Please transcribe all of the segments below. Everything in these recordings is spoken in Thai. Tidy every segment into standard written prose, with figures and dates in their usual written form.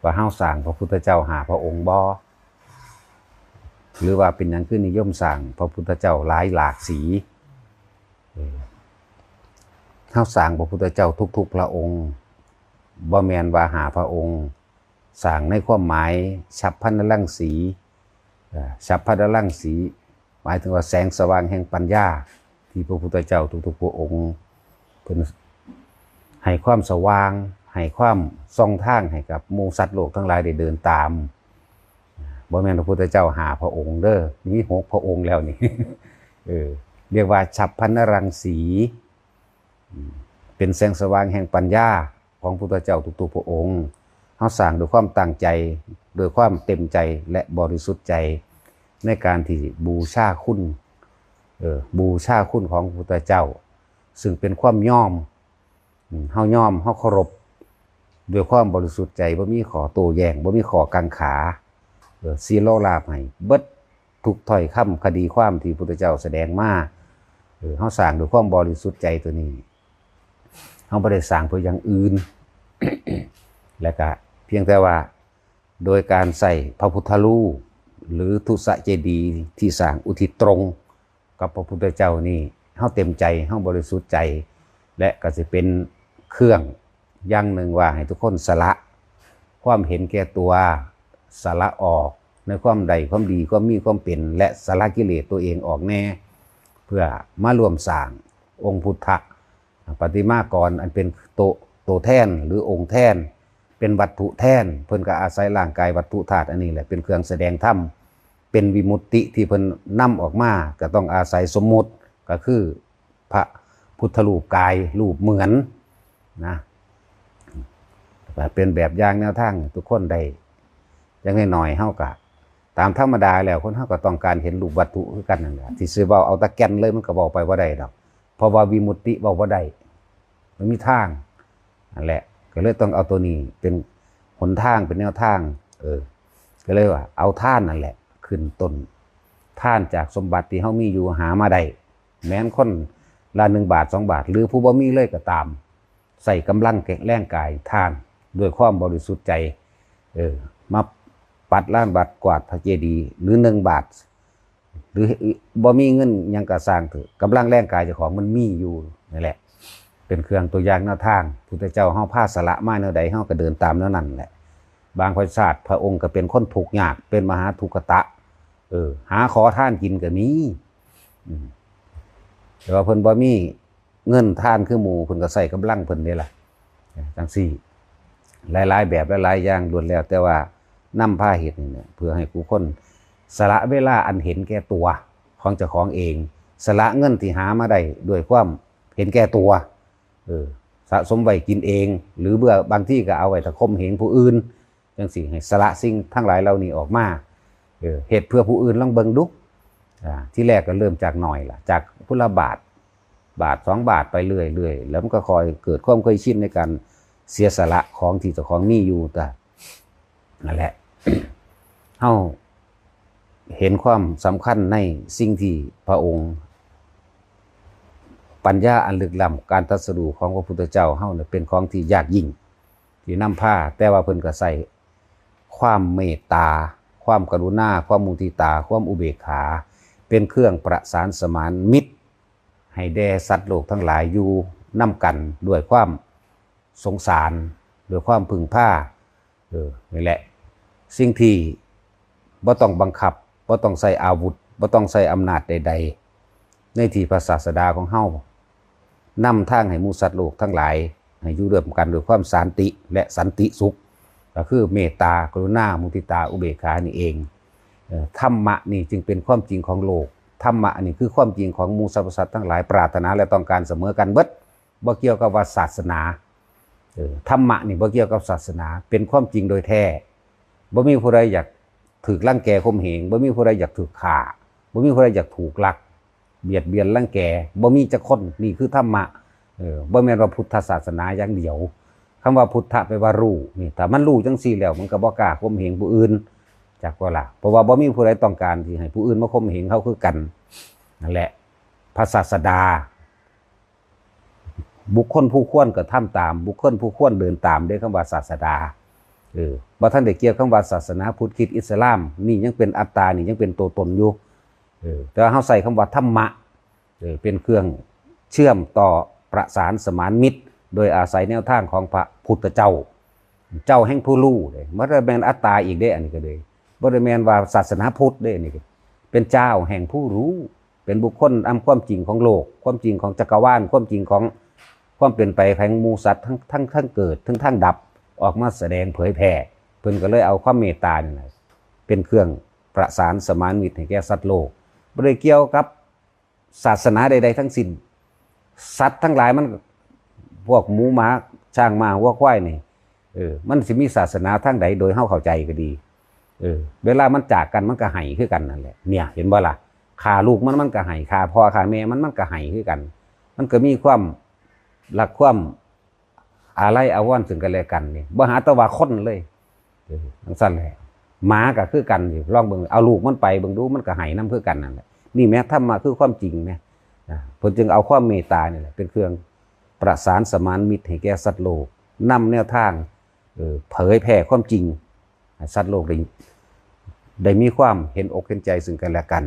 ว่าเฮาสร้างพระพุทธเจ้าหาพระองค์บ่หรือว่าเป็นหยังคือนิยมสร้างพระพุทธเจ้าหลายหลากสีเฮาสร้างพระพุทธเจ้าทุกๆพระองค์บ่แม่นว่าหาพระองค์สร้างในความหมายฉัพพนรังสีฉัพพนรังสีหมายถึงว่าแสงสว่างแห่งปัญญาที่พระพุทธเจ้าทุกๆพระองค์เพิ่นให้ความสว่างให้ความส่องทางให้กับหมู่สัตว์โลกทั้งหลายได้เดินตามบ่แม่นพระพุทธเจ้าหาพระองค์เด้อมี6พระองค์แล้วนี่เรียกว่าฉัพพนรังสีเป็นแสงสว่างแห่งปัญญาของพระพุทธเจ้าทุกๆพระองค์เฮาสร้างด้วยความตั้งใจด้วยความเต็มใจและบริสุทธิ์ใจในการที่บูชาคุณบูชาคุณของพระพุทธเจ้าซึ่งเป็นความยอมเฮายอมเฮาเคารพด้วยความบริสุทธิ์ใจบ่มีขอโต้แย้งบ่มีขอกังขาซีโรราบให้เบิดทุกถ้อยคำคดีความที่พระพุทธเจ้าแสดงมาเฮาสร้างด้วยความบริสุทธิ์ใจตัวนี้เฮาบ่ได้สร้างเพื่ออย่างอื่น และก็เพียงแต่ว่าโดยการใส่พระพุทธรูปหรือทุสเจดีย์ที่สร้างอุทิศตรงกับพระพุทธเจ้านี่เฮาเต็มใจเฮาบริสุทธิ์ใจและก็จะเป็นเครื่องอย่างหนึ่งว่าให้ทุกคนสละความเห็นแก่ตัวสละออกในความใดความดีความมีความเป็นและสละกิเลสตัวเองออกแน่เพื่อมาร่วมสร้างองค์พุทธปฏิมากรอันเป็นโตแท่นหรือองค์แท่นเป็นวัตถุแท่นเพิ่นก็อาศัยร่างกายวัตถุธาตุอันนี้แหละเป็นเครื่องแสดงธรรมเป็นวิมุตติที่เพิ่นนำออกมาก็ต้องอาศัยสมมุติก็คือพระพุทธรูปกายรูปเหมือนนะเป็นแบบอย่างแนวทางทุกคนได้อย่างน้อยๆเฮาก็ตามธรรมดาแล้วคนเฮาก็ต้องการเห็นรูปวัตถุคือกันนั่นแหละที่สิเว้าเอาตะแก่นเลยมันก็เว้าไปบ่ได้ดอกเพราะว่าวิมุตติเว้าบ่ได้มันมีทางนั่นแหละก็เลยต้องเอาตัวนี้เป็นหนทางเป็นแนวทางก็เลยว่าเอาท่านนั่นแหละขึ้นต้นท่านจากสมบัติที่เฮามีอยู่หามาได้แม้นคนละ1 บาท 2 บาทหรือผู้บ่มีเลยก็ตามใส่กำลังแรงกายท่านด้วยความบริสุทธิ์ใจมาปัดล้านบาทกวาดพระเจดีย์หรือ1 บาทหรือบ่มีเงินยังก็สร้างเถอะกำลังแรงกายเจ้าของมันมีอยู่นั่นแหละเป็นเครื่องตัวอย่างแนวทางพุทธเจ้าเฮาพาสละมาแนวใดเฮาก็เดินตามแนวนั้นแหละบางพระชาติพระองค์ก็เป็นคนทุกข์ยากเป็นมหาทุกขตะหาขอทานกินก็มีแต่ว่าเพิ่นบ่มีเงินทานคือหมู่เพิ่นก็ใส่กำลังเพิ่นนี่แหละจังซี่หลายๆแบบหลายๆอย่างล้วนแล้วแต่ว่านำพาเหตุนี่เพื่อให้ผู้คนสละเวลาอันเห็นแก่ตัวของเจ้าของเองสละเงินที่หามาได้ด้วยความเห็นแก่ตัวสะสมไว้กินเองหรือเบื่อบางที่ก็เอาไว้ตะคมเหงผู้อื่นจังสิให้สละสิ่งทั้งหลายเหล่านี้ออกมาเหตุเพื่อผู้อื่นลองเบิ่งดูที่แรกก็เริ่มจากหน่อยล่ะจากพุทธบาท2 บาทไปเรื่อยๆแล้วมันก็คอยเกิดความเคยชินในการเสียสละของที่เจ้าของมีอยู่แต่นั่นแหละ เฮาเห็นความสำคัญในสิ่งที่พระองค์ปัญญาอันลึกล้ำการตรัสรู้ของพระพุทธเจ้าเฮาเนี่ยเป็นของที่ยากยิ่งที่นำพาแต่ว่าเพิ่นก็ใส่ความเมตตาความกรุณาความมุทิตาความอุเบกขาเป็นเครื่องประสานสมานมิตรให้แด่สัตว์โลกทั้งหลายอยู่นำกันด้วยความสงสารด้วยความพึงพานี่แหละสิ่งที่บ่ต้องบังคับบ่ต้องใช้อาวุธบ่ต้องใช้อำนาจใดๆในที่พระศาสดาของเฮานำทางให้หมู่สัตว์โลกทั้งหลายให้อยู่ร่วมกันด้วยความสันติและสันติสุขก็คือเมตตากรุณามุทิตาอุเบกขานี่เองธรรมะนี่จึงเป็นความจริงของโลกธรรมะนี่คือความจริงของหมู่สรรพสัตว์ทั้งหลายปรารถนาและต้องการเสมอกันเบิดบ่เกี่ยวกับว่าศาสนาธรรมะนี่บ่เกี่ยวกับศาสนาเป็นความจริงโดยแท้บ่มีผู้ใดอยากถูกรังแกข่มเหงบ่มีผู้ใดอยากถูกฆ่าบ่มีผู้ใดอยากถูกลักเบียดเบียนรังแกบ่มีจักคนนี่คือธรรมะบ่แม่นว่าพุทธศาสนาอย่างเดียวคำว่าพุทธะแปลว่ารู้นี่ถ้ามันรู้จังซี่แล้วมันก็บ่กล้าข่มเหงผู้อื่นจักว่าล่ะเพราะว่าบ่มีผู้ใดต้องการที่ให้ผู้อื่นมาข่มเหงเขาคือกันนั่นแหละพระศาสดาบุคคลผู้ควรก็ทำตามบุคคลผู้ควรเดินตามด้วยคำว่าศาสดา บ่ท่านได้เกี่ยวคำว่าศาสนาพุทธคริสต์อิสลามนี่ยังเป็นอัตตานี่ยังเป็นตัวตนอยู่แต่ว่าเฮาใส่คำว่าธรรมะเป็นเครื่องเชื่อมต่อประสานสมานมิตรโดยอาศัยแนวทางของพระพุทธเจ้าแห่งผู้รู้เลยบ่ได้แม่นอัตตาอีกเด้อันนี้ก็เลยบ่ได้แม่นว่าศาสนาพุทธเด้อันนี้เป็นเจ้าแห่งผู้รู้เป็นบุคคลอำความจริงของโลกความจริงของจักรวาลความจริงของความเป็นไปแห่งหมู่สัตว์ทั้งเกิดทั้งดับออกมาแสดงเผยแผ่เพิ่นก็เลยเอาความเมตตานี่เป็นเครื่องประสานสมานมิตรให้แก่สัตว์โลกบ่ได้เกี่ยวกับศาสนาใดๆทั้งสิ้นสัตว์ทั้งหลายมันพวกหมูหมาช้างม้าวัวควายนี่มันสิมีศาสนาทางใดโดยเฮาเข้าใจก็ดีเวลามันจากกันมันก็ให้คือกันนั่นแหละเนี่ยเห็นบ่ล่ะฆ่าลูกมันก็ให้ฆ่าพ่อฆ่าแม่มันก็ให้คือกันมันก็มีความรักความอะไรอาวรณ์ซึ่งกันและกันนี่บ่หาแต่ว่าคนเลยจังซั่นแหละหมาก็คือกันสิลองเบิ่งเอาลูกมันไปเบิ่งดูมันก็ให้นำคือกันนั่นแหละนี่แม้ธรรมะคือความจริงแม่เพิ่นจึงเอาความเมตตานี่แหละเป็นเครื่องประสานสมานมิตรให้แก่สัตว์โลกนำแนวทางเผยแผ่ความจริงให้สัตว์โลกได้มีความเห็นอกเห็นใจซึ่งกันและกัน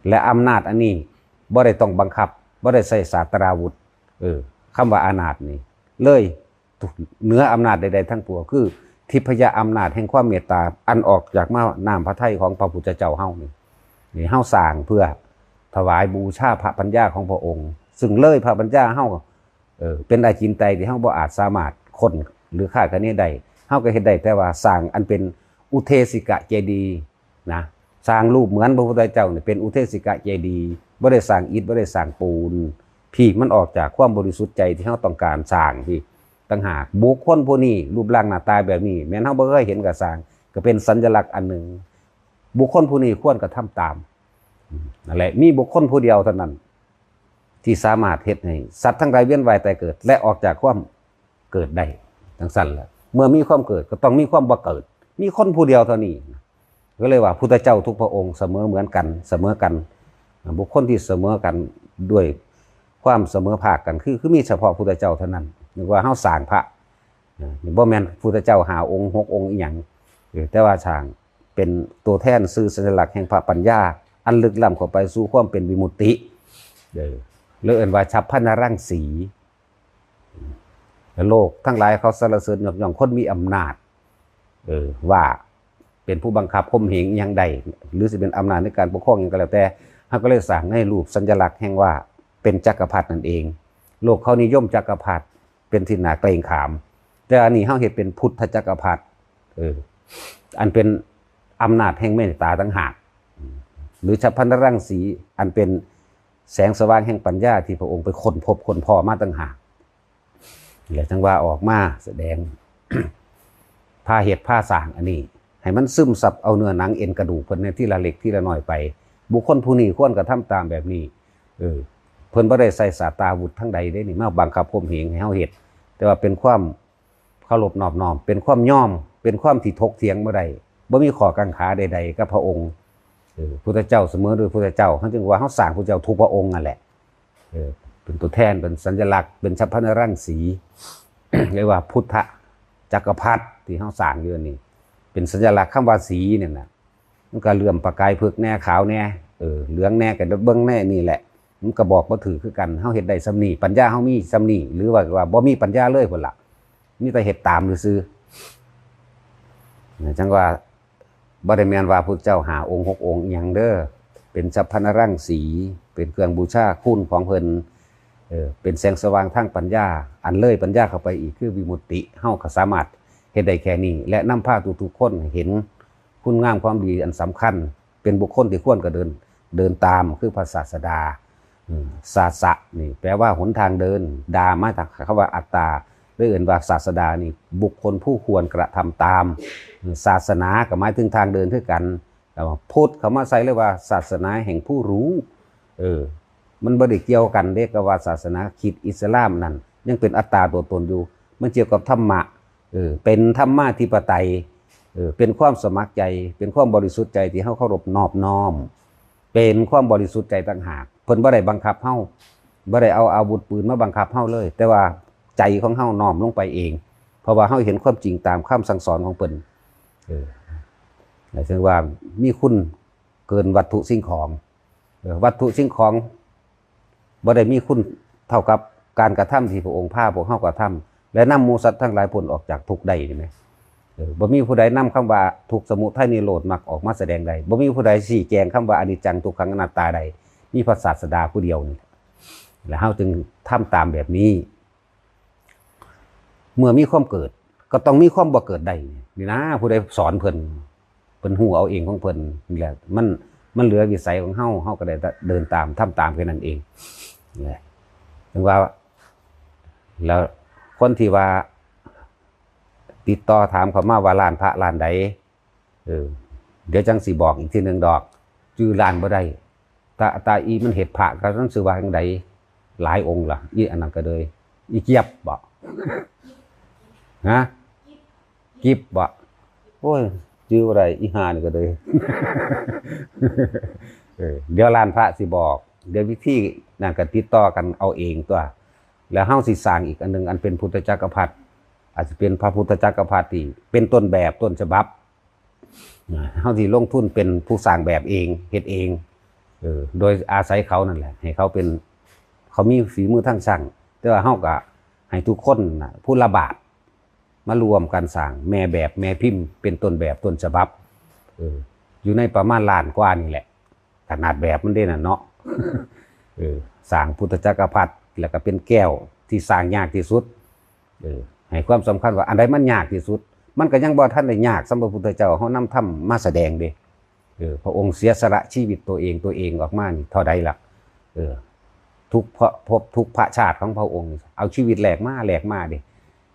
และอำนาจอันนี้บ่ได้ต้องบังคับบ่ได้ใช้ศาสตราวุธคำว่าอานาจนี่เลยเหนืออำนาจใดๆทั้งปวงคือทิพยอำนาจแห่งความเมตตาอันออกจากมาน้ำพระทัยของพระพุทธเจ้าเฮานี่เฮาสร้างเพื่อถวายบูชาพระปัญญาของพระองค์ซึ่งเลยพระปัญญาเฮาเป็นอาจินไตยที่เฮาบ่อาจสามารถค้นหรือคาดคะเนได้เฮาก็เฮ็ดได้แต่ว่าสร้างอันเป็นอุเทสิกะเจดีย์นะสร้างรูปเหมือนพระพุทธเจ้านี่เป็นอุเทสิกะเจดีย์บ่ได้สร้างอิฐบ่ได้สร้างปูนพี่มันออกจากความบริสุทธิ์ใจที่เฮาต้องการสร้างพี่ต่างหากบุคคลผู้นี้รูปร่างหน้าตาแบบนี้แม้นเฮาบ่เคยเห็นก็สร้างก็เป็นสัญลักษณ์อันหนึ่งบุคคลผู้นี้ควรกระทำตามนั่นแหละมีบุคคลผู้เดียวเท่านั้นที่สามารถเฮ็ดให้สัตว์ทั้งหลายเวียนว่ายตายเกิดและออกจากความเกิดได้จังซั่นแหละเมื่อมีความเกิดก็ต้องมีความบ่เกิดมีคนผู้เดียวเท่านี้ก็เลยว่าพุทธเจ้าทุกพระองค์เสมอเหมือนกันเสมอกันบุคคลที่เสมอกันด้วยความเสมอภาคกันคือมีเฉพาะพุทธเจ้าเท่านั้นนึกว่าเฮาสร้างพระนี่บ่แม่นพุทธเจ้า5 องค์6 องค์อีหยังแต่ว่าสร้างเป็นตัวแทนสื่อสัญลักษณ์แห่งพระปัญญาอันลึกล้ำเข้าไปสู่ความเป็นวิมุตติหรือเอิ้นว่าฉัพพนรังสีโลกทั้งหลายเขาสรรเสริญยกย่องคนมีอำนาจว่าเป็นผู้บังคับข่มเหงอย่างใดหรือสิเป็นอำนาจในการปกครองอย่างก็แล้วแต่เขาก็เลยสร้างให้รูปสัญลักษณ์แห่งว่าเป็นจักรพรรดินั่นเองโลกเขานิยมจักรพรรดิเป็นที่น่าเกรงขามแต่อันนี้เขาเห็นเป็นพุทธจักรพรรดิอันเป็นอำนาจแห่งเมตตาต่างหากหรือฉัพพนรังสีอันเป็นแสงสว่างแห่งปัญญาที่พระองค์ไปค้นพบค้นพอมาต่างหากและจังว่าออกมาแสดง ผ้าเห็ดผ้าสร้างอันนี้ให้มันซึมซับเอาเนื้อหนังเอ็นกระดูกเพิ่นในที่ละเล็กที่ละน้อยไปบุคคลผู้นี้ควรกระทำตามแบบนี้เพิ่นบ่ได้ใส่ศาสตราวุธทั้งใดได้นี่มาบังคับข่มเหงให้เฮาเฮ็ดแต่ว่าเป็นความเคารพนอบน้อมเป็นความยอมเป็นความที่ถกเถียงบ่ได้บ่มีข้อกังขาใดๆกับพระองค์พุทธเจ้าเสมอโดยพุทธเจ้าเขาจึงว่าเฮาสร้างพุทธเจ้าทุกพระองค์นั่นแหละเป็นตัวแทนเป็นสัญลักษณ์เป็นฉัพพนรังสี เรียกว่าพุทธจักรพรรดิที่เฮาสร้างอยู่นี่เป็นสัญลักษณ์คำว่าสีเนี่ยนะมันก็เหลื่อมประกายเพิกแน่ขาวแน่เหลืองแน่ก็เบิ่งแน่นี่แหละมันก็บอกบ่ถือคือกันเฮาเฮ็ดได้ซำนี้ปัญญาเฮามีซำนี้หรือว่าบ่มีปัญญาเลยพุ่นล่ะมีแต่เฮ็ดตามซื่อๆจังว่าบ่ได้แม่นว่าพุทธเจ้า5 องค์ 6 องค์อีหยังเด้อเป็นฉัพพนรังสีเป็นเครื่องบูชาคุณของเพิ่นเป็นแสงสว่างทางปัญญาอันเลยปัญญาเข้าไปอีกคือวิมุตติเฮาก็สามารถเฮ็ดได้แค่นี้และนำพาทุกๆคนเห็นคุณงามความดีอันสำคัญเป็นบุคคลที่ควรก็เดินตามคือพระศาสดาศาสะนี่แปลว่าหนทางเดินดามาจากคำว่าอัตตาหรือเอื่นว่าศาสดานี่บุคคลผู้ควรกระทำตามศาสนาก็หมายถึงทางเดินคือกันแต่ว่าพุทธเขามาใส่เลยว่าศาสนาแห่งผู้รู้มันบ่ได้เกี่ยวกันเด้กับว่าศาสนาคริสต์อิสลามนั่นยังเป็นอัตตาตัวตนอยู่มันเกี่ยวกับธรรมะเป็นธรรมาธิปไตยเป็นความสมัครใจเป็นความบริสุทธิ์ใจที่เฮาเคารพนอบน้อมเป็นความบริสุทธิ์ใจต่างหากเพิ่นบ่ได้บังคับเฮาบ่ได้เอาอาวุธปืนมาบังคับเฮาเลยแต่ว่าใจของเฮาน้อมลงไปเอง เพราะว่าเฮาเห็นความจริงตามคำสั่งสอนของเพิ่นหมายถึงว่ามีคุณเกินวัตถุสิ่งของวัตถุสิ่งของบ่ได้มีคุณเท่ากับการกระทำที่พระองค์พาพวกเฮากระทำและนำหมู่สัตว์ทั้งหลายพ้นออกจากทุกข์ได้นี่แหมบ่มีผู้ใดนำคำว่าทุกข์สมุทัยนิโรธมรรคออกมาแสดงใดบ่มีผู้ใดชี้แจงคำว่าอนิจจังทุกขังอนัตตาใดมีพระศาสดาผู้เดียวนี่แล้วเฮาจึงทำตามแบบนี้เมื่อมีความเกิดก็ต้องมีความบ่เกิดได้นี่นะผู้ใดสอนเพิ่นฮู้เอาเองของเพิ่นนี่แหละมันเหลือวิสัยของเฮาก็ได้เดินตามทำตามแค่นั้นเองนี่ถึงว่าแล้วคนที่ว่าติดต่อถามเขามาว่าร้านพระร้านใดเดี๋ยวจังสิบอกอีกทีนึงดอกชื่อร้านบ่ได้ตาอีมันเฮ็ดพระก็นั้นชื่อว่าจังไดหลายองค์ล่ะอีอันนั้นก็เลยอีเกียบบ่ฮะกิบบ่โอ้ยชื่ออะไรอีห่านี่ก็เลยเดี๋ยวร้านพระสิบอกเดี๋ยววิธีนั่นก็ติดต่อกันเอาเองตัวแล้วเฮาสิสร้างอีกอันนึงอันเป็นพุทธจักรพรรดิอาจจะเป็นพระพุทธจักรพรรดิเป็นต้นแบบต้นฉบับเฮาสิลงทุนเป็นผู้สร้างแบบเองเฮ็ดเองโดยอาศัยเขานั่นแหละให้เขาเป็นเขามีฝีมือทั้งช่างแต่ว่าเฮาก็ให้ทุกคนผู้ละบาทมารวมกันสร้างแม่แบบแม่พิมพ์เป็นต้นแบบต้นฉบับอยู่ในประมาณล้านกว่านี่แหละขนาดแบบมันได้น่ะเนาะสร้างพุทธจักรพรรดิแล้วก็เป็นแก้วที่สร้างยากที่สุดให้ความสำคัญว่าอันใดมันยากที่สุดมันก็ยังบ่ทันได้ยากสำหรับพระพุทธเจ้าเฮานำธรรมมาแสดงเด้พระองค์เสียสละชีวิตตัวเองออกมานี่เท่าใดล่ะทุกภพทุกพระชาติของพระองค์เอาชีวิตแลกมาเด้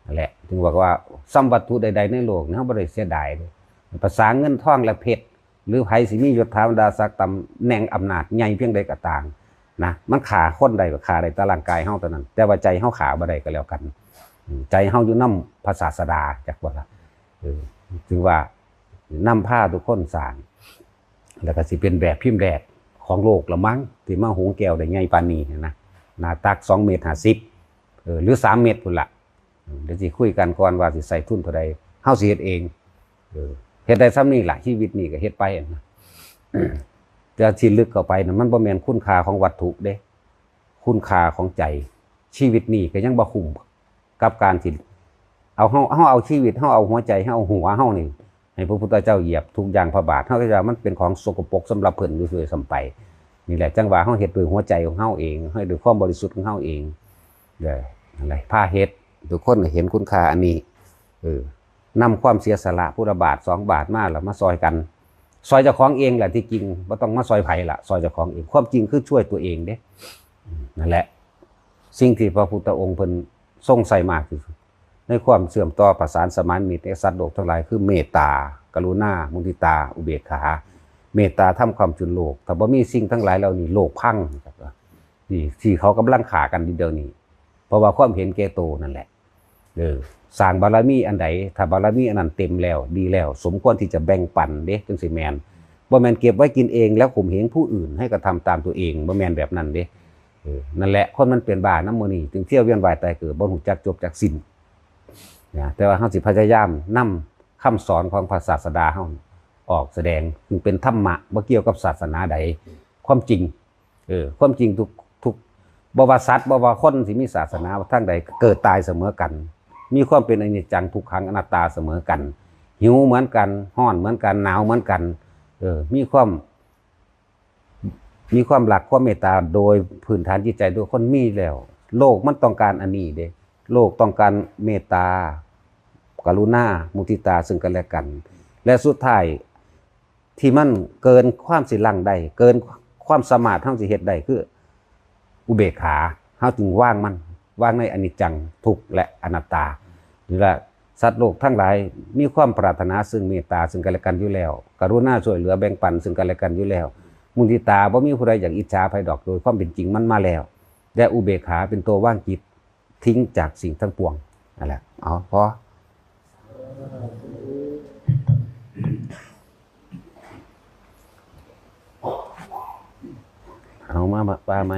นั่นแหละถึงบอกว่าสัมวัตถุใดๆในโลกเฮาบ่ได้เสียดายเด้ภาษาเงินทองและเพชรหรือไผสิมียศถาบรรดาศักดิ์ตำแหน่งอำนาจใหญ่เพียงใดก็ตามนะมันขาคนใดก็ขาได้แต่ร่างกายเฮาเท่านั้นแต่ว่าใจเฮาขาบ่ได้ก็แล้วกันใจเฮาอยู่นำพระศาสดาจักว่าล่ะถึงว่านำพาทุกคนสร้างแล้วก็สิเป็นแบบพิมพ์แรกของโลกละมั้งที่มาหุงแก้วได้ใหญ่ปานนี้นะหน้าตัก2.50 เมตรหรือ3 เมตรพุ่นล่ะเดี๋ยวสิคุยกันก่อนว่าสิใส่ทุนเท่าใดเฮาสิเฮ็ดเองเฮ็ดได้ซ้ำนี้ล่ะชีวิตนี้ก็เฮ็ดไปนะแต่ที่ลึกเข้าไปนะมันบ่แม่นคุณค่าของวัตถุเด้คุณค่าของใจชีวิตนี้ก็ยังบ่คุ้มกับการที่เอาเฮาเอาชีวิตเฮาเอาหัวใจเฮาเอาหัวเฮานี่ให้พระพุทธเจ้าเหยียบทุกอย่างพระบาทเฮาก็จะมันเป็นของสกปรกสำหรับเพิ่นอยู่ซื่อซ้ำไปนี่แหละจังว่าเฮาเฮ็ดด้วยหัวใจของเฮาเองให้ด้วยความบริสุทธิ์ของเฮาเองอะไรพาเฮ็ดทุกคนเห็นคุณค่าอันนี้นำความเสียสละพุทธบาท2 บาทมาแล้วมาซอยกันซอยเจ้าของเองแหละที่จริงบ่ต้องมาซอยไผล่ะซอยเจ้าของเองความจริงคือช่วยตัวเองเด้นั่นแหละสิ่งที่พระพุทธองค์เพิ่นทรงใส่มากที่สุดในความเสื่อมต่อประสานสมานมิตรสัตว์โลกทั้งหลายคือเมตตากรุณามุทิตาอุเบกขาเมตตาทำความจุนโลกถ้าบ่มีสิ่งทั้งหลายเหล่านี้โลกพังนี่ที่เขากำลังฆ่ากันเดี๋ยวนี้เพราะว่าความเห็นแก่โตนั่นแหละสร้างบารมีอันใดถ้าบารมีอันนั้นเต็มแล้วดีแล้วสมควรที่จะแบ่งปันเด้จังสิแม่นบ่แม่นเก็บไว้กินเองแล้วข่มเหงผู้อื่นให้กระทำตามตัวเองบ่แม่นแบบนั้นเด้นั่นแหละคนมันเป็นบ้าน้ำมื้อนี้จึงเที่ยวเวียนว่ายตายเกิดบ่รู้จักจบจักสิ้นนะแต่ว่าเฮาสิพยายามนำคำสอนของพระศาสดาเฮาออกแสดงจึงเป็นธรรมะบ่เกี่ยวกับศาสนาใดความจริงความจริงทุกบ่ว่าสัตว์บ่ว่าคนที่มีศาสนาทางใดเกิดตายเสมอกันมีความเป็นอนิจจังทุกขังอนัตตาเสมอกันหิวเหมือนกันร้อนเหมือนกันหนาวเหมือนกันมีความรักความเมตตาโดยพื้นฐานจิตใจทุกคนมีแล้วโลกมันต้องการอันนี้เด้โลกต้องการเมตตากรุณามุทิตาซึ่งกันและกันและสุดท้ายที่มันเกินความสิลังได้เกินความสามารถเฮาสิเฮ็ดได้คืออุเบกขาเฮาจึงวางในอนิจจังทุกข์และอนัตตานี่แหละสัตว์โลกทั้งหลายมีความปรารถนาซึ่งเมตตาซึ่งกันและกันอยู่แล้วกรุณาช่วยเหลือแบ่งปันซึ่งกันและกันอยู่แล้วมุทิตาบ่มีผู้ใดอยากอิจฉาภัยดอกโดยความเป็นจริงมันมาแล้วและอุเบกขาเป็นตัวว่างจิตทิ้งจากสิ่งทั้งปวงนั่นแหละพอเอามาปลาไม้